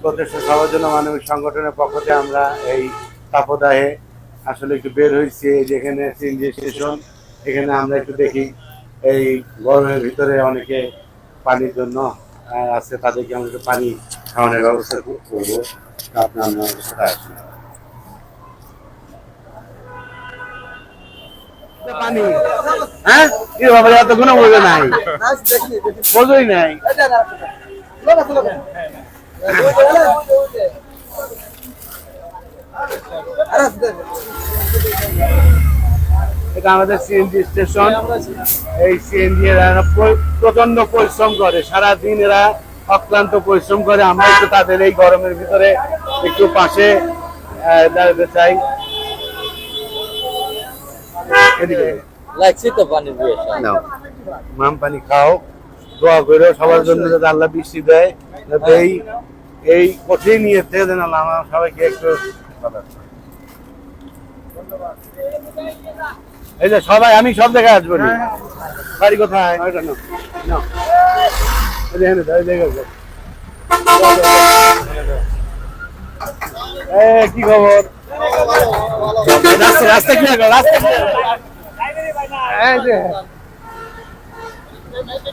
প্রচেষ্টা সবার জন্য মানবিক সংগঠনের পক্ষ থেকে আমরা এই তাপদাহে আসলে একটু বের হয়েছি। যেখানে সিএনজি স্টেশন, এখানে আমরা একটু দেখি এই গরমের ভিতরে অনেকে পানির জন্য আছে, তাদেরকে আমরা একটু পানি খাওয়ানোর ব্যবস্থা করবো। আপনার সাথে আসছি। পানি হ্যাঁ কি বাবা, এত কোনো বোঝে নাই, বোঝই নাই। এটা আমাদের সিএনজি স্টেশন। এই সিএনজি এরা প্রচন্ড পরিশ্রম করে, সারাদিন এরা অক্লান্ত পরিশ্রম করে। আমরা একটু তাদের এই গরমের ভিতরে একটু পাশে দাঁড়াতে চাই। এদিকে লাগছে তো পানি দিয়ে নাও, মাম পানি খাও, দোয়া করে সবার জন্য যাতে আল্লাহ বৃষ্টি দেয়, যাতে এই কঠিন ইয়েতে যেন আল্লাহ সবাইকে একটু। এই যে সবাই, আমি সব জায়গায় আসবো না। বাড়ি কোথায়? কি খবর? রাস্তা কি রাস্তা?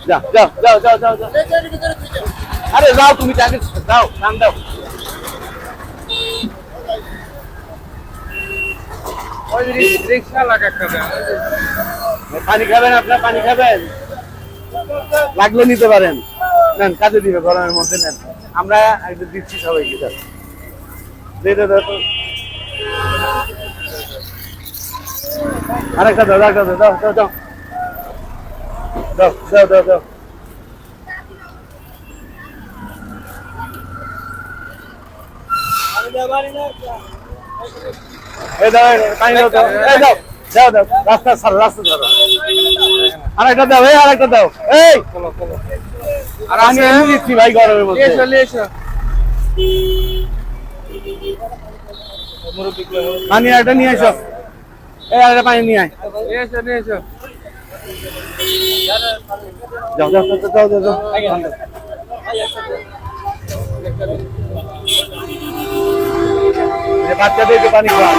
যাও যাও যাও যাও যাও যাও, আরে যাও তুমি, যাও নাম দাও। পানি খাবেন আপনার? পানি খাবেন? লাগলে নিতে পারেন, নেন, কাজে দিবে গরমের মধ্যে, নেন। আমরা একটু দিচ্ছি সবাইকে। আরেকটা দাও, আরেকটা দাও, দাও দাও দাও দাও দাও দাও দাও। এই দাও, পানি দাও, দাও দাও দাও দাও, রাস্তা ছাড়ো, রাস্তা ছাড়ো। আরেকটা দাও, এই আরেকটা দাও, এই আর আমি দিচ্ছি ভাই গরমের মধ্যে। পানি একটা নিয়ে এসো, এই আরেকটা পানি নিয়ে আয়। যাও যাও যাও যাও যাও। বাচ্চাদেরকে পানি খাওয়া।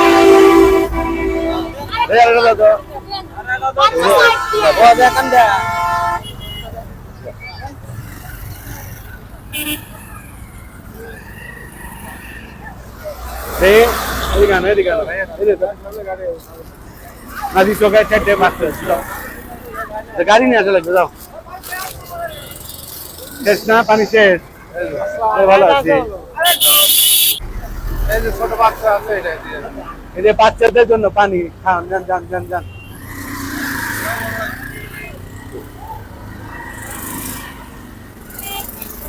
গাড়ি নিয়ে আসা লাগবে, যাও। শেষ না পানি? শেষ, ভালো আছে। ছোট বাচ্চা আছে, এই যে বাচ্চাদের জন্য পানি খান, যান যান যান যান।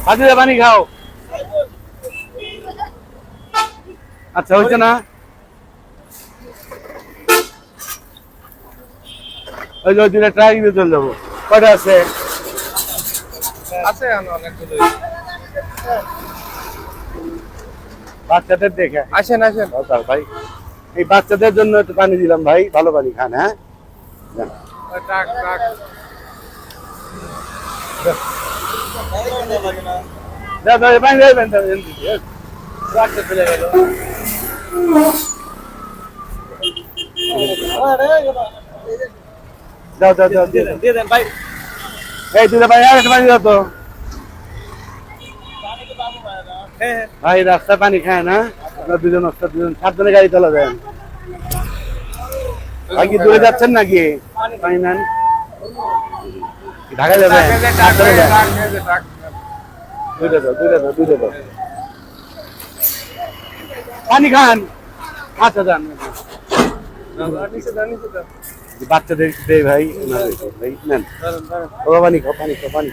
বাচ্চাদের পানি খাও। আচ্ছা, হয়েছে না? ওই যে দিনে ট্রাই দিয়ে চলে যাবো। কয়টা আছে? বাচ্চাদের দেখে আসেন আসেন ভাই, এই বাচ্চাদের জন্য একটু পানি দিলাম ভাই, ভালো পানি খান। হ্যাঁ, যাও যাও যাও, দিয়ে দেন ভাই। এই দিদা ভাই, আর একটা পানি দাও তো ভাই। রাস্তায় পানি খায় না? আপনার দুজন, সাবধানে গাড়ি চালা দেন ভাই। কি দূরে যাচ্ছেন নাকি? পানি নেন, ঢাকা যাবেন? দুইটা দাও, দুইটা দাও, দুইটা দাও, পানি খান। আচ্ছা যান, বাচ্চাদের দেয় ভাই, ভাই নেন, পানি খাও, পানি খাও, পানি।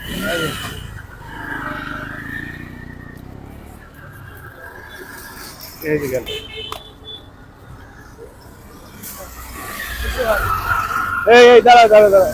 এই দাঁড়া দাঁড়া দাঁড়া।